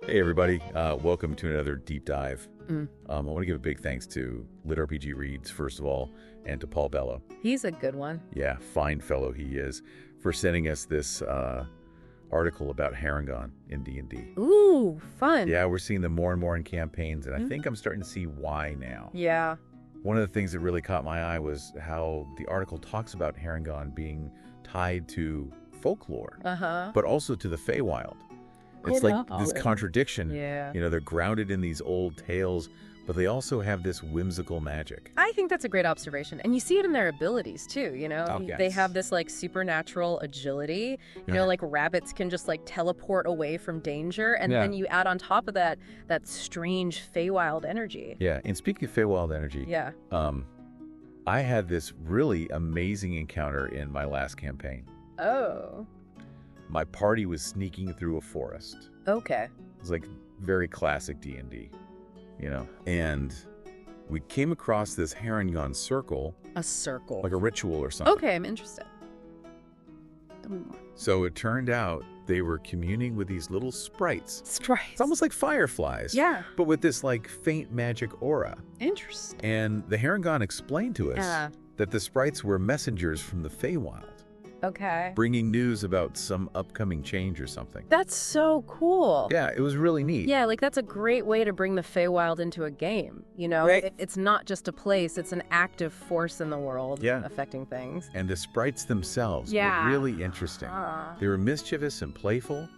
Hey everybody, welcome to another deep dive. I want to give a big thanks to LitRPG Reads, first of all, and to Paul Bello. He's a good one. Yeah, fine fellow he is, for sending us this article about Harengon in D&D. Ooh, fun. Yeah, we're seeing them more and more in campaigns, and I think I'm starting to see why now. Yeah. One of the things that really caught my eye was how the article talks about Harengon being tied to folklore, but also to the Feywild. It's like this contradiction. Yeah. You know, they're grounded in these old tales, but they also have this whimsical magic. I think that's a great observation. And you see it in their abilities, too, you know? Oh, yes. They have this, like, supernatural agility. You know, like, rabbits can just, like, teleport away from danger. And then you add on top of that, that strange Feywild energy. Yeah, and speaking of Feywild energy, I had this really amazing encounter in my last campaign. Oh. My party was sneaking through a forest. Okay. It was like very classic D&D, you know? And we came across this Harengon circle. A circle. Like a ritual or something. Okay, I'm interested. Tell me more. So it turned out they were communing with these little sprites. Sprites. It's almost like fireflies. Yeah. But with this like faint magic aura. Interesting. And the Harengon explained to us that the sprites were messengers from the Feywild. Okay. Bringing news about some upcoming change or something. That's so cool. Yeah, it was really neat. Yeah, like that's a great way to bring the Feywild into a game, you know? Right. It's not just a place, it's an active force in the world affecting things. And the sprites themselves were really interesting. They were mischievous and playful,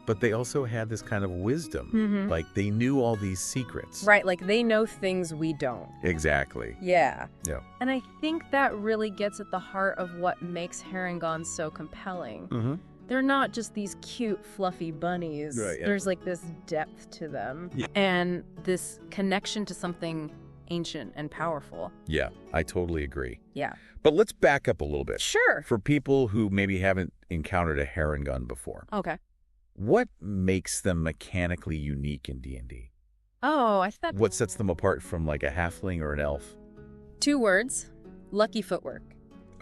but they also had this kind of wisdom. Like they knew all these secrets. Right, like they know things we don't. Exactly. Yeah. Yeah. And I think that really gets at the heart of what makes Harengon so compelling. They're not just these cute, fluffy bunnies. Right, yeah. There's like this depth to them and this connection to something ancient and powerful. Yeah, I totally agree. Yeah. But let's back up a little bit. Sure. For people who maybe haven't encountered a Harengon before. Okay. What makes them mechanically unique in D&D? Oh, I thought... What sets them apart from like a halfling or an elf? 2 words. Lucky footwork.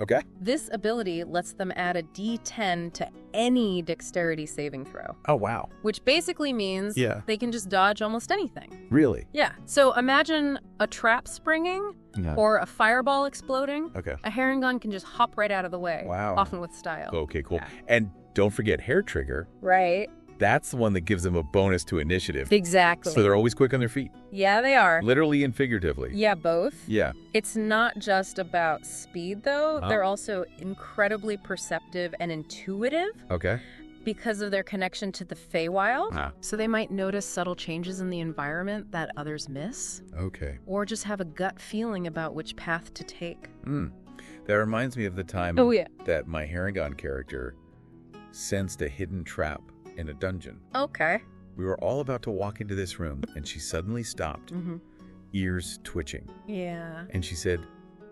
Okay. This ability lets them add a D10 to any dexterity saving throw. Oh, wow. Which basically means they can just dodge almost anything. Really? Yeah. So imagine a trap springing or a fireball exploding. Okay. A Harengon can just hop right out of the way. Wow. Often with style. Okay, cool. Yeah. And don't forget hair trigger. Right. That's the one that gives them a bonus to initiative. Exactly. So they're always quick on their feet. Yeah, they are. Literally and figuratively. Yeah, both. Yeah. It's not just about speed, though. They're also incredibly perceptive and intuitive. Okay. Because of their connection to the Feywild. So they might notice subtle changes in the environment that others miss. Okay. Or just have a gut feeling about which path to take. That reminds me of the time that my Harengon character sensed a hidden trap in a dungeon. Okay. We were all about to walk into this room, and she suddenly stopped, ears twitching. Yeah. And she said,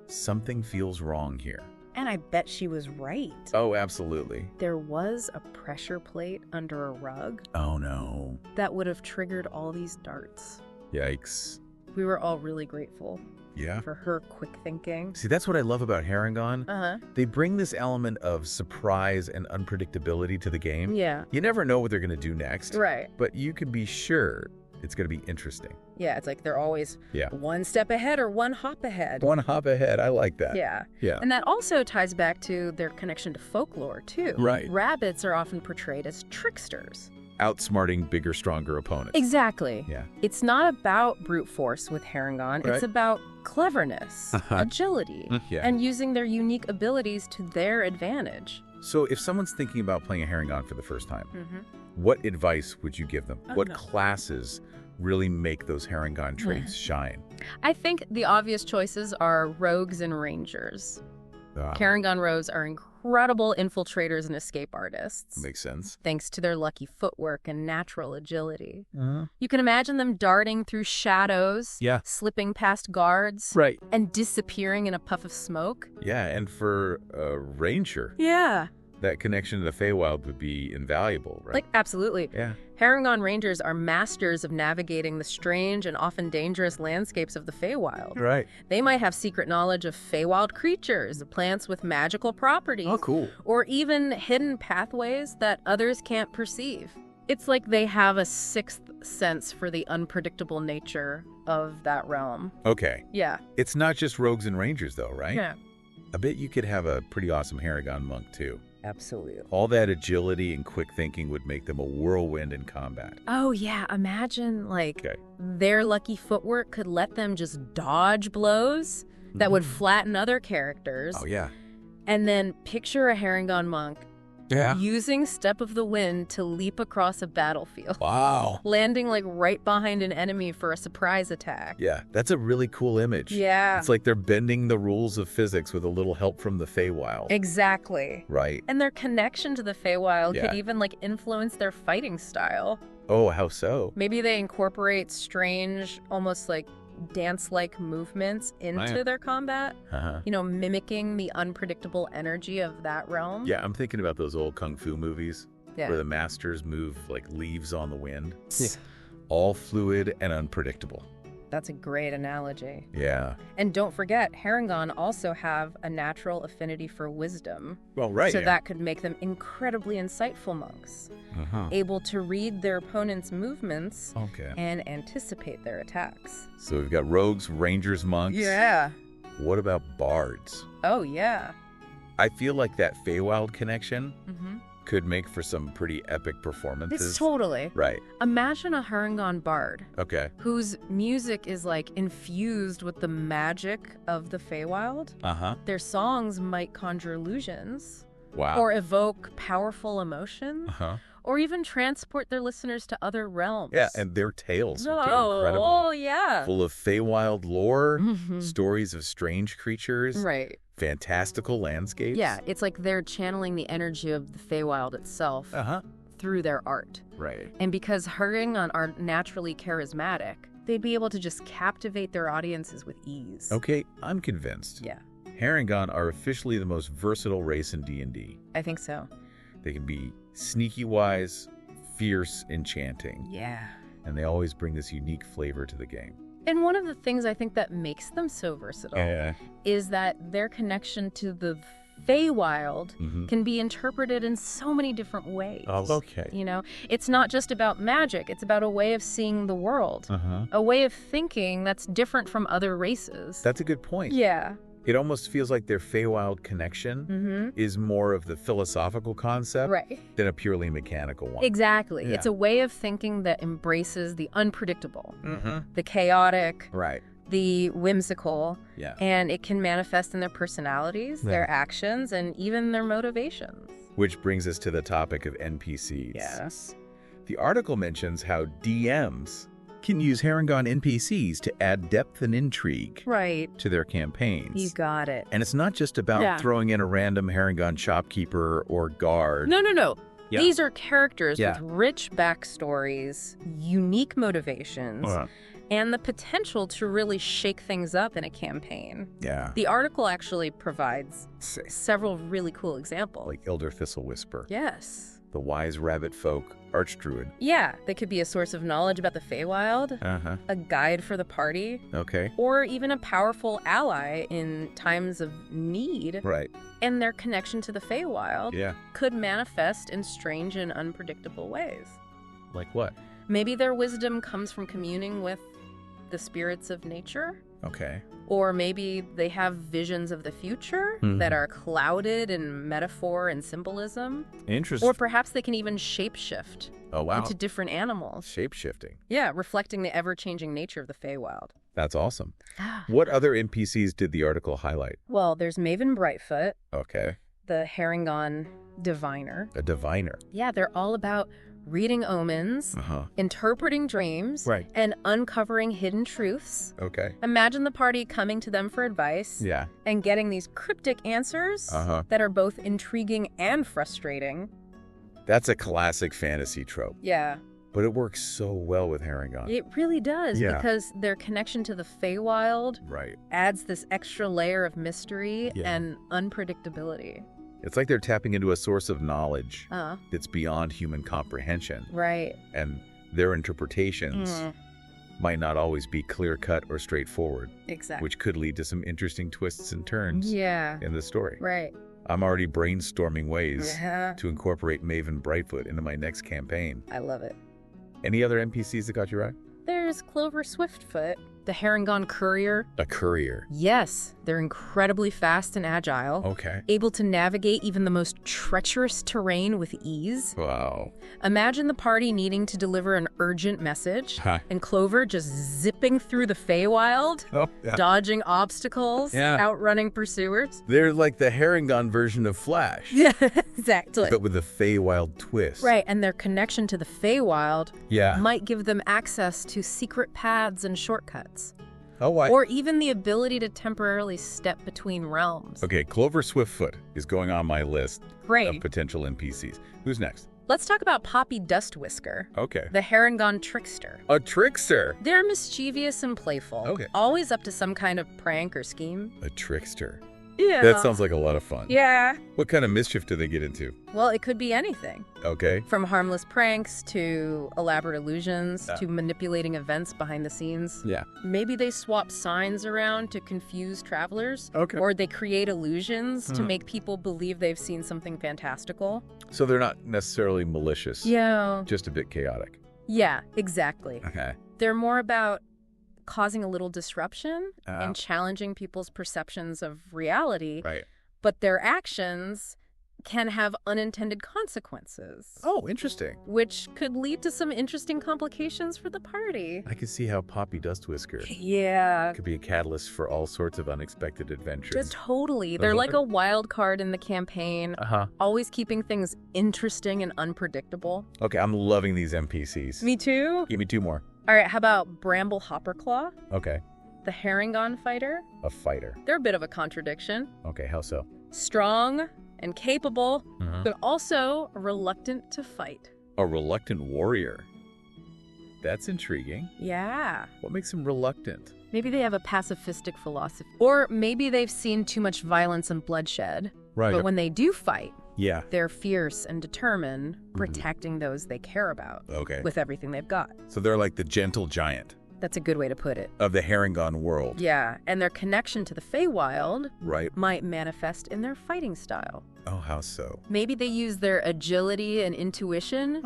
"Something feels wrong here." And I bet she was right. Oh, absolutely. There was a pressure plate under a rug. Oh, no. That would have triggered all these darts. Yikes. We were all really grateful. Yeah. For her quick thinking. See, that's what I love about Harengon. They bring this element of surprise and unpredictability to the game. Yeah. You never know what they're going to do next. Right. But you can be sure it's going to be interesting. Yeah, it's like they're always one step ahead or one hop ahead. One hop ahead. I like that. Yeah. Yeah. And that also ties back to their connection to folklore, too. Right. Rabbits are often portrayed as tricksters. Outsmarting bigger, stronger opponents. Exactly. Yeah. It's not about brute force with Harengon. Right. It's about cleverness, agility, and using their unique abilities to their advantage. So if someone's thinking about playing a Harengon for the first time, what advice would you give them? What classes really make those Harengon traits shine? I think the obvious choices are rogues and rangers. Harengon rogues are incredible infiltrators and escape artists. Makes sense. Thanks to their lucky footwork and natural agility. You can imagine them darting through shadows, slipping past guards, and disappearing in a puff of smoke. Yeah, and for a ranger, that connection to the Feywild would be invaluable, right? Like, absolutely. Yeah. Harengon Rangers are masters of navigating the strange and often dangerous landscapes of the Feywild. Right. They might have secret knowledge of Feywild creatures, plants with magical properties. Oh, cool. Or even hidden pathways that others can't perceive. It's like they have a sixth sense for the unpredictable nature of that realm. Okay. Yeah. It's not just rogues and rangers, though, right? Yeah. I bet you could have a pretty awesome Harengon monk, too. Absolutely. All that agility and quick thinking would make them a whirlwind in combat. Oh, yeah. Imagine, their lucky footwork could let them just dodge blows that would flatten other characters. Oh, yeah. And then picture a Harengon monk using Step of the Wind to leap across a battlefield. Wow. Landing right behind an enemy for a surprise attack. Yeah, that's a really cool image. Yeah. It's like they're bending the rules of physics with a little help from the Feywild. Exactly. Right. And their connection to the Feywild could even influence their fighting style. Oh, how so? Maybe they incorporate strange, almost dance-like movements into their combat, mimicking the unpredictable energy of that realm. Yeah, I'm thinking about those old kung fu movies where the masters move like leaves on the wind. Yeah. All fluid and unpredictable. That's a great analogy. Yeah. And don't forget, Harengon also have a natural affinity for wisdom. Well, right. So that could make them incredibly insightful monks, able to read their opponent's movements and anticipate their attacks. So we've got rogues, rangers, monks. Yeah. What about bards? Oh, yeah. I feel like that Feywild connection could make for some pretty epic performances. It's totally. Right. Imagine a Harengon bard. Okay. Whose music is infused with the magic of the Feywild. Their songs might conjure illusions. Wow. Or evoke powerful emotion. Or even transport their listeners to other realms. Yeah, and their tales are incredible. Oh, yeah. Full of Feywild lore, stories of strange creatures. Right. Fantastical landscapes. Yeah, it's like they're channeling the energy of the Feywild itself through their art. Right. And because Harengon are naturally charismatic, they'd be able to just captivate their audiences with ease. Okay, I'm convinced. Yeah. Harengon are officially the most versatile race in D&D. I think so. They can be sneaky-wise, fierce, enchanting. Yeah. And they always bring this unique flavor to the game. And one of the things I think that makes them so versatile is that their connection to the Feywild can be interpreted in so many different ways. Oh, okay. It's not just about magic. It's about a way of seeing the world, a way of thinking that's different from other races. That's a good point. Yeah. It almost feels like their Feywild connection is more of the philosophical concept than a purely mechanical one. Exactly. Yeah. It's a way of thinking that embraces the unpredictable, the chaotic, the whimsical, and it can manifest in their personalities, their actions, and even their motivations. Which brings us to the topic of NPCs. Yes. The article mentions how DMs can use Harengon NPCs to add depth and intrigue to their campaigns. You got it. And it's not just about throwing in a random Harengon shopkeeper or guard. No. Yeah. These are characters with rich backstories, unique motivations, and the potential to really shake things up in a campaign. Yeah. The article actually provides several really cool examples. Like Elder Thistle Whisper. Yes. The wise Rabbitfolk Archdruid. Yeah, they could be a source of knowledge about the Feywild, a guide for the party, or even a powerful ally in times of need. Right. And their connection to the Feywild could manifest in strange and unpredictable ways. Like what? Maybe their wisdom comes from communing with the spirits of nature. Okay. Or maybe they have visions of the future that are clouded in metaphor and symbolism. Interesting. Or perhaps they can even shapeshift into different animals. Shapeshifting. Yeah, reflecting the ever-changing nature of the Feywild. That's awesome. What other NPCs did the article highlight? Well, there's Maven Brightfoot. Okay. The Harengon Diviner. A diviner. Yeah, they're all about reading omens, interpreting dreams, and uncovering hidden truths. Okay. Imagine the party coming to them for advice and getting these cryptic answers that are both intriguing and frustrating. That's a classic fantasy trope. Yeah. But it works so well with Harengon. It really does, because their connection to the Feywild adds this extra layer of mystery and unpredictability. It's like they're tapping into a source of knowledge that's beyond human comprehension. Right. And their interpretations might not always be clear-cut or straightforward. Exactly. Which could lead to some interesting twists and turns in the story. Right. I'm already brainstorming ways to incorporate Maven Brightfoot into my next campaign. I love it. Any other NPCs that got your eye? There's Clover Swiftfoot, the Harengon courier. A courier? Yes, they're incredibly fast and agile. Okay. Able to navigate even the most treacherous terrain with ease. Wow. Imagine the party needing to deliver an urgent message, and Clover just zipping through the Feywild, dodging obstacles, outrunning pursuers. They're like the Harengon version of Flash. Yeah, exactly. But with a Feywild twist. Right, and their connection to the Feywild might give them access to secret paths and shortcuts. Or even the ability to temporarily step between realms. Okay, Clover Swiftfoot is going on my list of potential NPCs. Who's next? Let's talk about Poppy Dustwhisker. Okay. The Harengon trickster. A trickster? They're mischievous and playful. Okay. Always up to some kind of prank or scheme. A trickster. Yeah. That sounds like a lot of fun. Yeah. What kind of mischief do they get into? Well, it could be anything. Okay. From harmless pranks to elaborate illusions to manipulating events behind the scenes. Yeah. Maybe they swap signs around to confuse travelers. Okay. Or they create illusions to make people believe they've seen something fantastical. So they're not necessarily malicious. Yeah. Just a bit chaotic. Yeah, exactly. Okay. They're more about causing a little disruption and challenging people's perceptions of reality. Right. But their actions can have unintended consequences. Oh, interesting. Which could lead to some interesting complications for the party. I can see how Poppy Dustwhisker could be a catalyst for all sorts of unexpected adventures. Just totally. They're like a wild card in the campaign, always keeping things interesting and unpredictable. Okay, I'm loving these NPCs. Me too. Give me 2 more. All right, how about Bramble Hopperclaw? Okay. The Harengon fighter? A fighter. They're a bit of a contradiction. Okay, how so? Strong and capable, but also reluctant to fight. A reluctant warrior. That's intriguing. Yeah. What makes him reluctant? Maybe they have a pacifistic philosophy. Or maybe they've seen too much violence and bloodshed. Right. But when they do fight, they're fierce and determined, protecting those they care about with everything they've got. So they're like the gentle giant. That's a good way to put it. Of the Harengon world. Yeah, and their connection to the Feywild might manifest in their fighting style. Oh, how so? Maybe they use their agility and intuition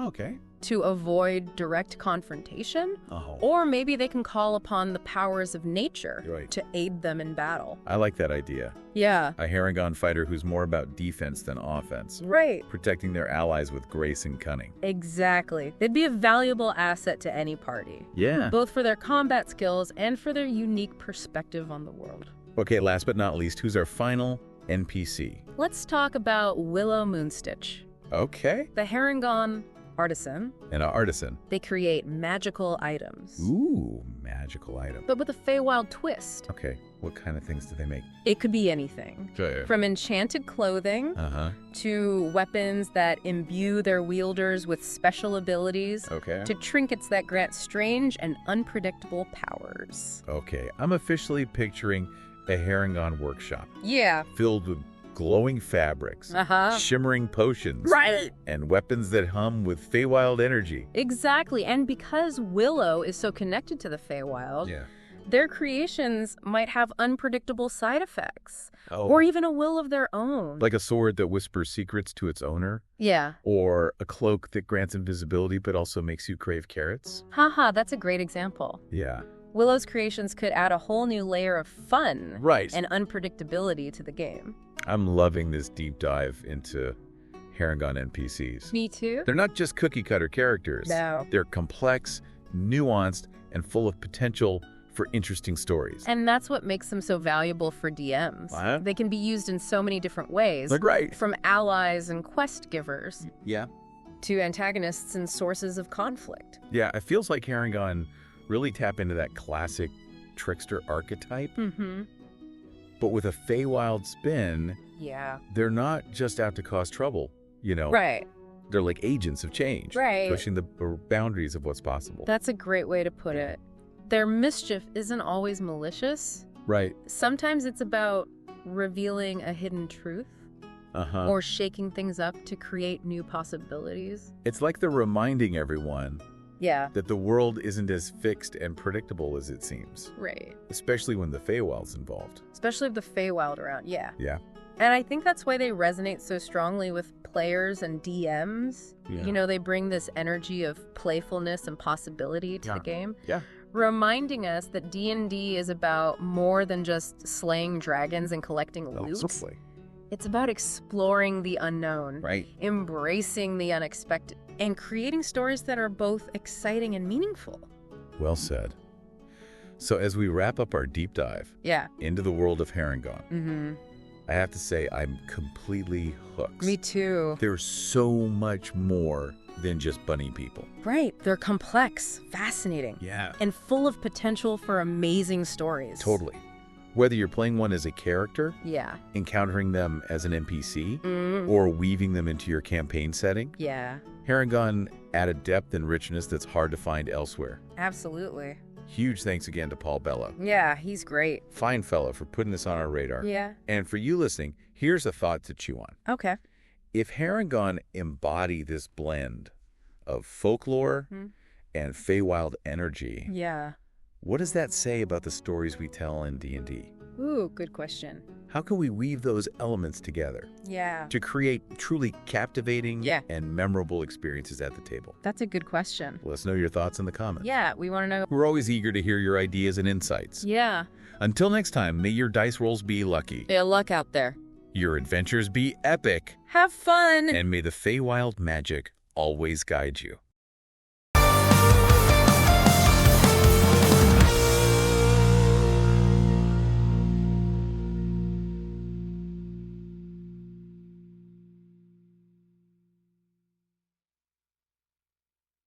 to avoid direct confrontation. Or maybe they can call upon the powers of nature to aid them in battle. I like that idea. Yeah. A Harengon fighter who's more about defense than offense. Right. Protecting their allies with grace and cunning. Exactly. They'd be a valuable asset to any party. Yeah. Both for their combat skills and for their unique perspective on the world. Okay, last but not least, who's our final NPC? Let's talk about Willow Moonstitch. Okay. The Harengon artisan. And an artisan. They create magical items. Ooh, magical item. But with a Feywild twist. Okay, what kind of things do they make? It could be anything. Okay. From enchanted clothing to weapons that imbue their wielders with special abilities to trinkets that grant strange and unpredictable powers. Okay, I'm officially picturing a Harengon workshop. Yeah. Filled with glowing fabrics, shimmering potions, and weapons that hum with Feywild energy. Exactly, and because Willow is so connected to the Feywild, their creations might have unpredictable side effects, or even a will of their own. Like a sword that whispers secrets to its owner? Yeah. Or a cloak that grants invisibility but also makes you crave carrots? Haha, that's a great example. Yeah. Willow's creations could add a whole new layer of fun and unpredictability to the game. I'm loving this deep dive into Harengon NPCs. Me too. They're not just cookie-cutter characters. No. They're complex, nuanced, and full of potential for interesting stories. And that's what makes them so valuable for DMs. They can be used in so many different ways. They're great. From allies and quest givers. Yeah. To antagonists and sources of conflict. Yeah, it feels like Harengon really tap into that classic trickster archetype. But with a Feywild spin, they're not just out to cause trouble, you know? They're like agents of change, pushing the boundaries of what's possible. That's a great way to put it. Their mischief isn't always malicious. Sometimes it's about revealing a hidden truth or shaking things up to create new possibilities. It's like they're reminding everyone that the world isn't as fixed and predictable as it seems. Especially when the Feywild's involved. Especially if the Feywild around, Yeah. And I think that's why they resonate so strongly with players and DMs. Yeah. You know, they bring this energy of playfulness and possibility to the game. Yeah. Reminding us that D&D is about more than just slaying dragons and collecting loot. Absolutely. It's about exploring the unknown, right? Embracing the unexpected, and creating stories that are both exciting and meaningful. Well said. So as we wrap up our deep dive into the world of Harengon, I have to say I'm completely hooked. Me too. There's so much more than just bunny people. Right. They're complex, fascinating, and full of potential for amazing stories. Totally. Whether you're playing one as a character, encountering them as an NPC, or weaving them into your campaign setting, Harengon added depth and richness that's hard to find elsewhere. Absolutely. Huge thanks again to Paul Bello. Yeah, he's great. Fine fellow for putting this on our radar. Yeah. And for you listening, here's a thought to chew on. Okay. If Harengon embody this blend of folklore and Feywild energy, what does that say about the stories we tell in D&D? Ooh, good question. How can we weave those elements together to create truly captivating and memorable experiences at the table? That's a good question. Let us know your thoughts in the comments. Yeah, we want to know. We're always eager to hear your ideas and insights. Yeah. Until next time, may your dice rolls be lucky. Yeah, luck out there. Your adventures be epic. Have fun. And may the Feywild magic always guide you.